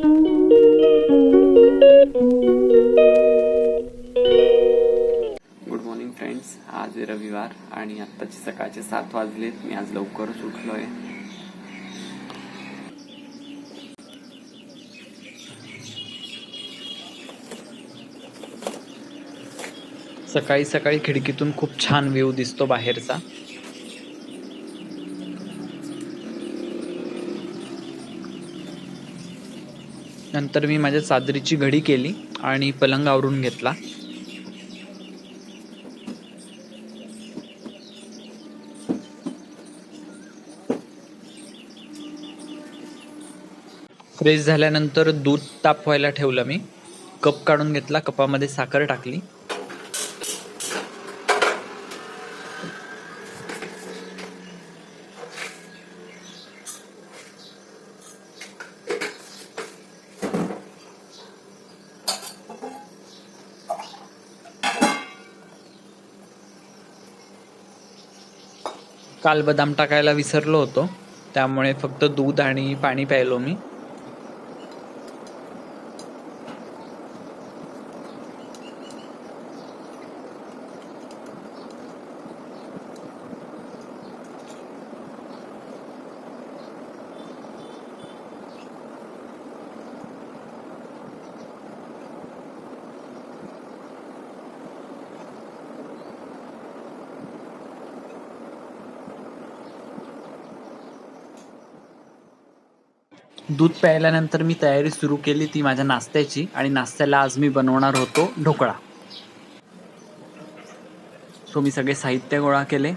Good morning friends. आज आहे रविवार आणि आत्ताचे सकाळचे 7 वाजलेत. मी आज लवकरच उठलोय. सकाळी सकाळी खिडकीतून खूप छान व्ह्यू दिसतो बाहेरचा. नंतर मी माझ्या चादरीची घडी केली आणि पलंग आवरून घेतला. फ्रेश झाल्यानंतर दूध तापवायला ठेवलं. मी कप काढून घेतला, कपामध्ये साखर टाकली. काल बदाम टाकायला विसरलो होतो, त्यामुळे फक्त दूध आणि पाणी प्यायलो मी. दूध प्यायल्यानंतर मी तयारी सुरू केली ती माझ्या नाश्त्याची. आणि नाश्त्याला आज मी बनवणार होतो ढोकळा. सो मी सगळे साहित्य गोळा केले.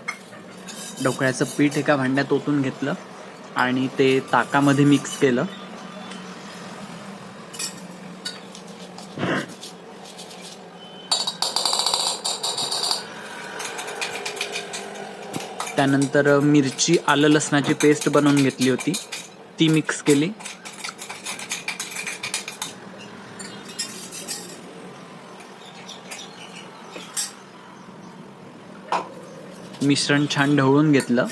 ढोकळ्याचं पीठ एका भांड्यात ओतून घेतलं आणि ते ताकामध्ये मिक्स केलं. त्यानंतर मिरची आलं लसणाची पेस्ट बनवून घेतली होती, ती मिक्स केली. मिश्रण छान ढवळून घेतलं.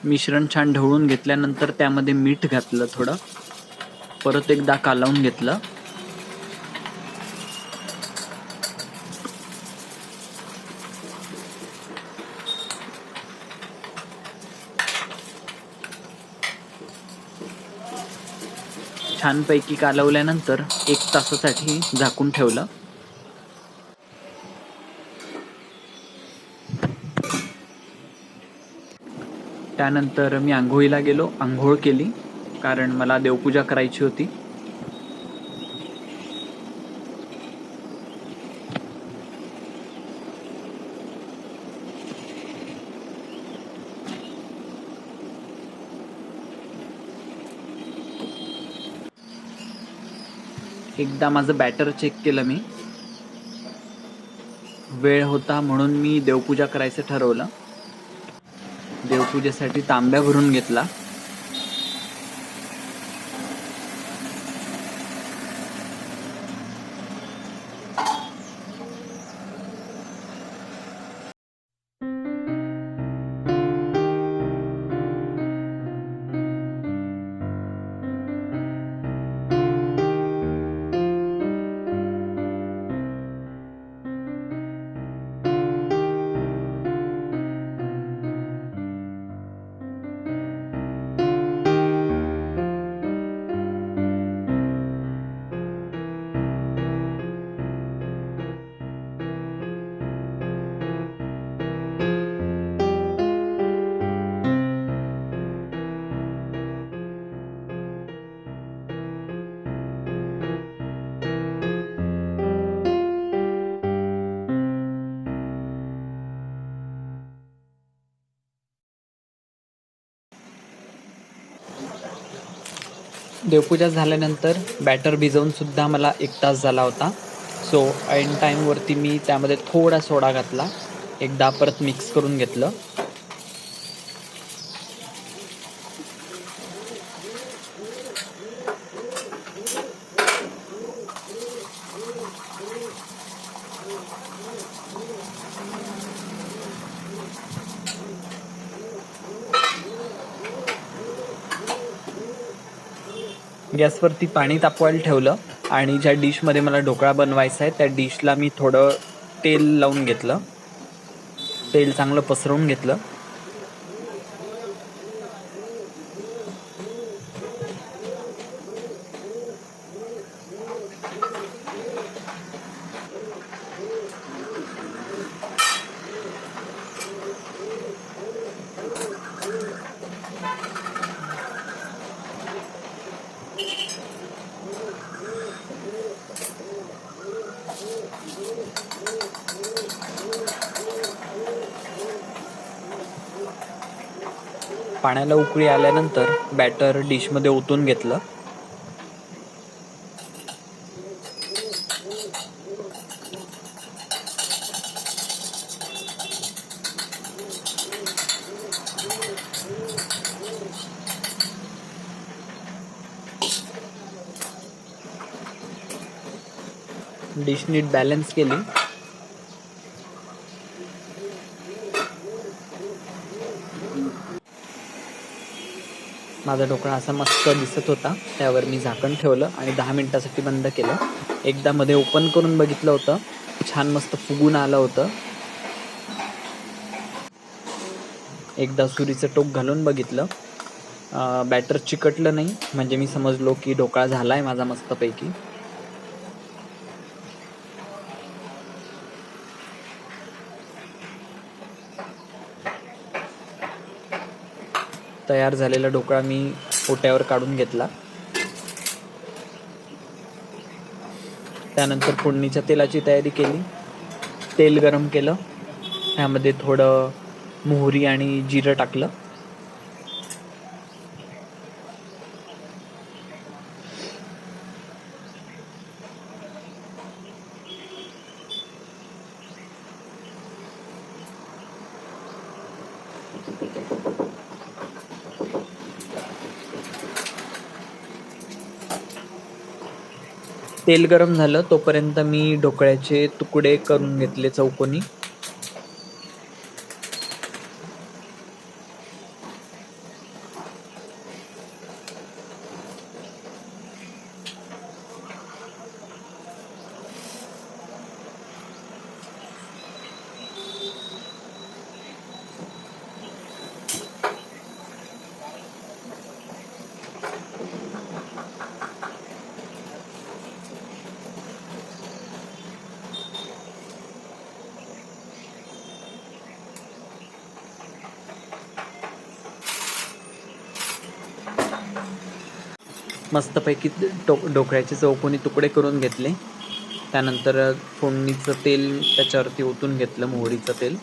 मिश्रण छान ढवळून घेतल्यानंतर त्यामध्ये मीठ घातलं थोडं. परत एकदा कालवून घेतलं. छानपैकी कालवल्यानंतर 1 तासासाठी झाकून ठेवलं. त्यानंतर मी आंघोळीला गेलो. आंघोळ केली कारण मला देवपूजा करायची होती. एकदा माझं बॅटर चेक केलं मी. वेळ होता म्हणून मी देवपूजा करायचं ठरवलं. देवपूजेसाठी तांब्या भरून घेतला. देवपूजा झाल्यानंतर बॅटर भिजवून सुद्धा मला 1 तास झाला होता. सो ऐन टाईमवरती मी त्यामध्ये थोडा सोडा घातला. एकदा परत मिक्स करून घेतलं. गॅसवरती पाणी तापवायला ठेवलं आणि ज्या डिशमध्ये मला ढोकळा बनवायचा आहे त्या डिशला मी थोडं तेल लावून घेतलं. तेल चांगलं पसरवून घेतलं. पाण्याला उकळी आल्यानंतर बॅटर डिशमध्ये ओतून घेतलं. डिश नीट बॅलन्स केली. माझा ढोकळा असा मस्त दिसत होता. त्यावर मी झाकण ठेवलं आणि 10 मिनिटासाठी बंद केलं. एकदा मध्ये ओपन करून बघितलं होतं. छान मस्त फुगून आलं होतं. एकदा सुरीचं टोक घालून बघितलं. बॅटर चिकटलं नाही, म्हणजे मी समजलो की ढोकळा झालाय माझा मस्तपैकी. तयार झालेला ढोकळा मी ओट्यावर काढून घेतला. त्यानंतर फोडणीच्या तेलाची तयारी केली. तेल गरम केलं. त्यामध्ये थोडं मोहरी आणि जिरं टाकलं. तेल गरम झालं तोपर्यंत मी ढोकळ्याचे तुकडे करून घेतले चौकोनी. मस्तपैकी ढोकळ्याचे चौकोनी तुकडे करून घेतले. त्यानंतर फोडणीचं तेल त्याच्यावरती ओतून घेतलं, मोहरीचं तेल.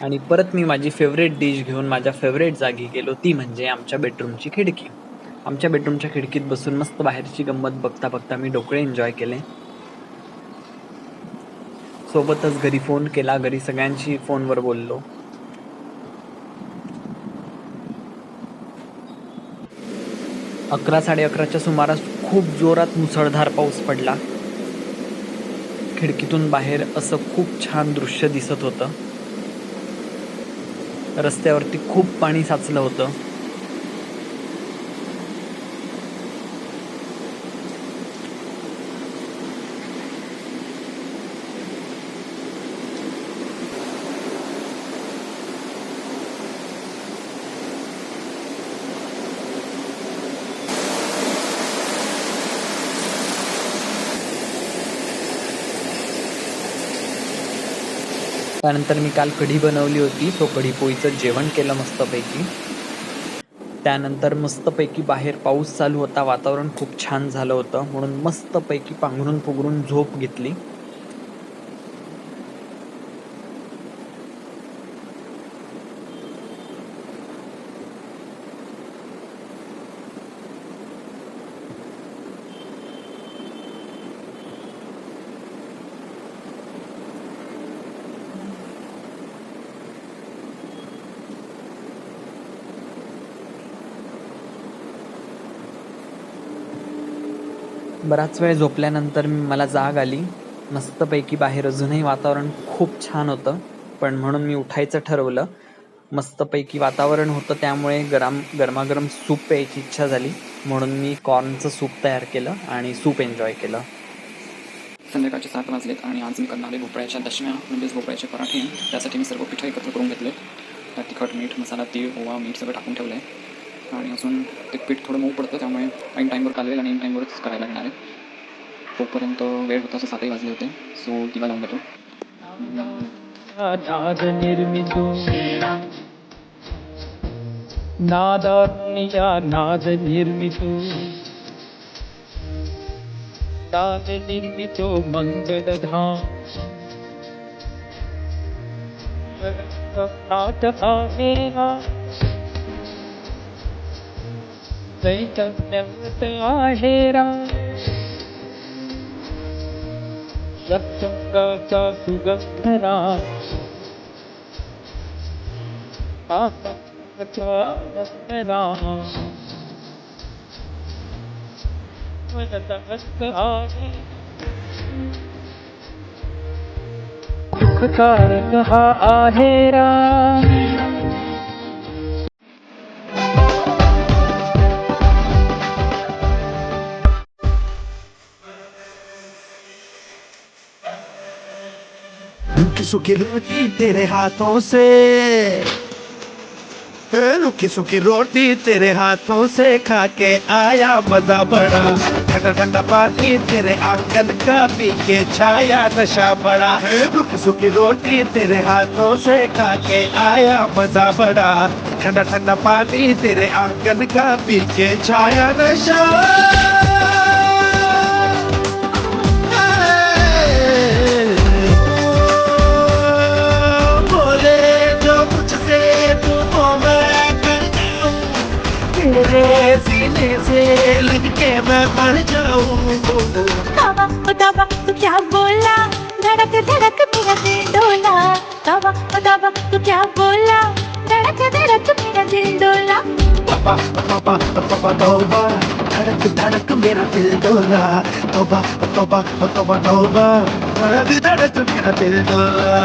आणि परत मी माझी फेवरेट डिश घेऊन माझ्या फेवरेट जागी गेलो, ती म्हणजे आमच्या बेडरूमची खिडकी. आमच्या बेडरूमच्या खिडकीत बसून मस्त बाहेरची गंमत बघता बघता मी ढोकळे एन्जॉय केले. सोबतच घरी फोन केला. घरी सगळ्यांशी फोनवर बोललो. साडे 11च्या सुमारास खूप जोरात मुसळधार पाऊस पडला. खिडकीतून बाहेर असं खूप छान दृश्य दिसत होतं. रस्त्यावरती खूप पाणी साचलं होतं. त्यानंतर मी काल कढी बनवली होती, तो कढी पोळीचं जेवण केलं मस्तपैकी. त्यानंतर मस्तपैकी बाहेर पाऊस चालू होता, वातावरण खूप छान झालं होतं, म्हणून मस्तपैकी पांघरून पुघरून झोप घेतली. बराच वेळ झोपल्यानंतर मला जाग आली. मस्तपैकी बाहेर अजूनही वातावरण खूप छान होतं, पण म्हणून मी उठायचं ठरवलं. मस्तपैकी वातावरण होतं त्यामुळे गरमागरम सूप प्यायची इच्छा झाली, म्हणून मी कॉर्नचं सूप तयार केलं आणि सूप एन्जॉय केलं. संध्याकाळचे 7 वाजलेत आणि आज मी करणार आहे भोपळ्याच्या दशम्या म्हणजेच भोपळ्याचे पराठे. त्यासाठी मी सर्व पिठं एकत्र करून घेतले. त्यात तिखट, मीठ, मसाला, तीळ, ओवा, मीठ सगळं टाकून ठेवलं आहे. आणि अजून ते पीठ थोडं मऊ पडतं, त्यामुळे ऐन टाईमवर कालवेल आणि ऐन टाईमवरच करायला घेणार आहे. तोपर्यंत वेळ होता असं 7 वाजले होते, सो दिवा लावून घेतो. नाद निर्मितो मंगलधाम आहेरा सत्संगाचा सुगंधरा सुखकारक हा आहेरा. रुखी सुखी रोटी तेरे हाथों से, रुखी सुखी रोटी तेरे हाथों से खा के आया मजा बड़ा, ठंडा ठंडा पानी तेरे आंगन का पी के छाया नशा बड़ा. रुखी सुखी रोटी तेरे हाथों से खा के आया मजा बड़ा, ठंडा ठंडा पानी तेरे आंगन का पी के छाया नशा. तेरे सीने से लग के मैं मर जाऊं. तौबा तू क्या बोला, धड़क धड़क मेरा दिल डोला. तौबा तू क्या बोला, धड़क धड़क मेरा दिल डोला. तौबा तौबा धड़क धड़क मेरा दिल डोला. तौबा तौबा तौबा तौबा धड़क धड़क मेरा दिल डोला.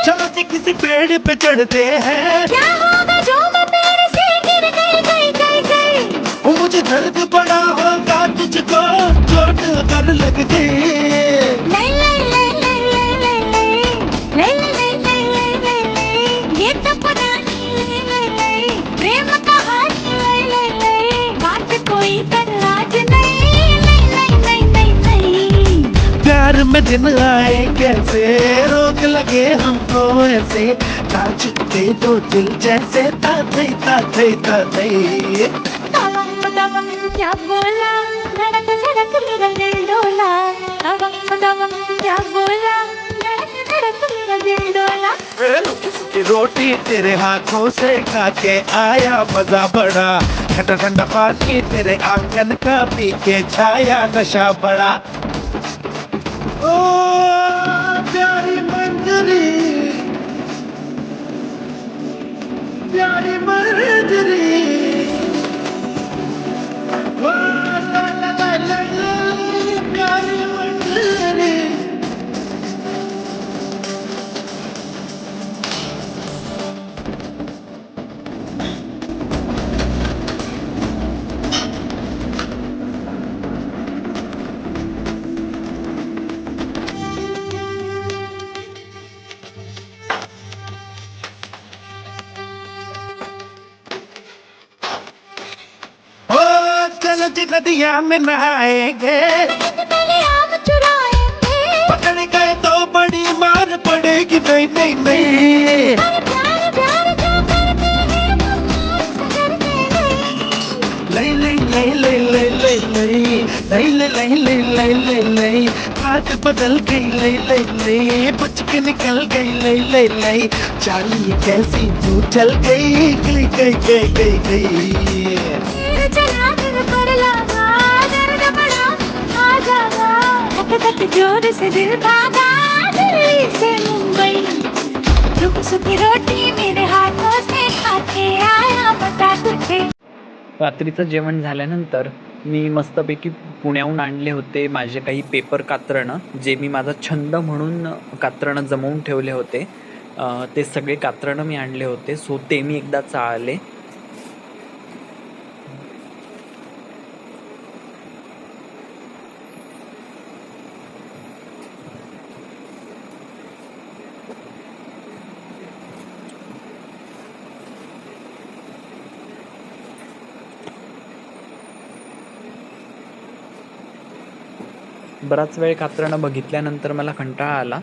चलो जी किसी पेड़ पे चढ़ते हैं, क्या होगा जो मैं पेड़ से गिर गई. मुझे दर्द बड़ा होगा तुझको चोट अगर लग गई. ये तो पुरानी प्रेम कहानी बात कोई दराज नहीं. प्यार में दिन आए कैसे रोक लगे हमको ऐसे, नाचते तो दिल जैसे ताते ताते ताते. क्या बोला, धड़क धड़क मेरा दिल डोला. क्या बोला, धड़क धड़क मेरा दिल डोला. की रोटी तेरे हाथों से खा के आया मजा बड़ा, ठंडा ठंडा पानी तेरे आंगन का पी के छाया नशा बड़ा. ओ प्यारी मंजरी, प्यारी मंजरी. ओ ला ला ला ला ला, प्यारी मंजरी. सजी नदियां में नहाएंगे, पहले आम चुराएंगे, पकड़ गए तो बड़ी मार पड़ेगी। नहीं नहीं नहीं, अरे प्यार प्यार जो करते हैं हम प्यार से डरते नहीं। लई लई लई लई लई लई लई लई लई लई लई लई लई, बात बदल गई। लई लई लई, बच के निकल गई। लई लई लई, चाली कैसी तू चल गई गई गई गई गई गई। तीर चला दिल पर लगा, दर्द बड़ा आ जागा, धक धक जोर से दिल भागा, दिल्ली से मुंबई। रुक सुखी रोटी मेरे हाथों से खा के आया बता तुझे। रात्रीचं जेवण झाल्यानंतर मी मस्तपैकी पुण्याहून आणले होते माझे काही पेपर कात्रणं, जे मी माझा छंद म्हणून कात्रणं जमवून ठेवले होते. ते सगळे कात्रणं मी आणले होते. सो ते मी एकदा चाळले. बराच वेळ कात्रणं बघितल्यानंतर मला कंटाळा आला.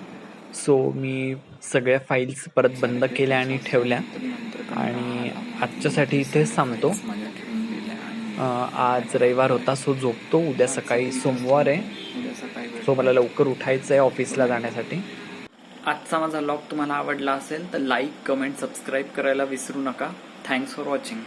सो मी सगळ्या फाईल्स परत बंद केल्या आणि ठेवल्या आणि आजच्यासाठी इथेच थांबतो. आज रविवार होता, सो झोपतो. उद्या सकाळी सोमवार आहे, सो मला लवकर उठायचं आहे ऑफिसला जाण्यासाठी. आजचा माझा व्लॉग तुम्हाला आवडला असेल तर लाईक, कमेंट, सबस्क्राईब करायला विसरू नका. Thanks for watching.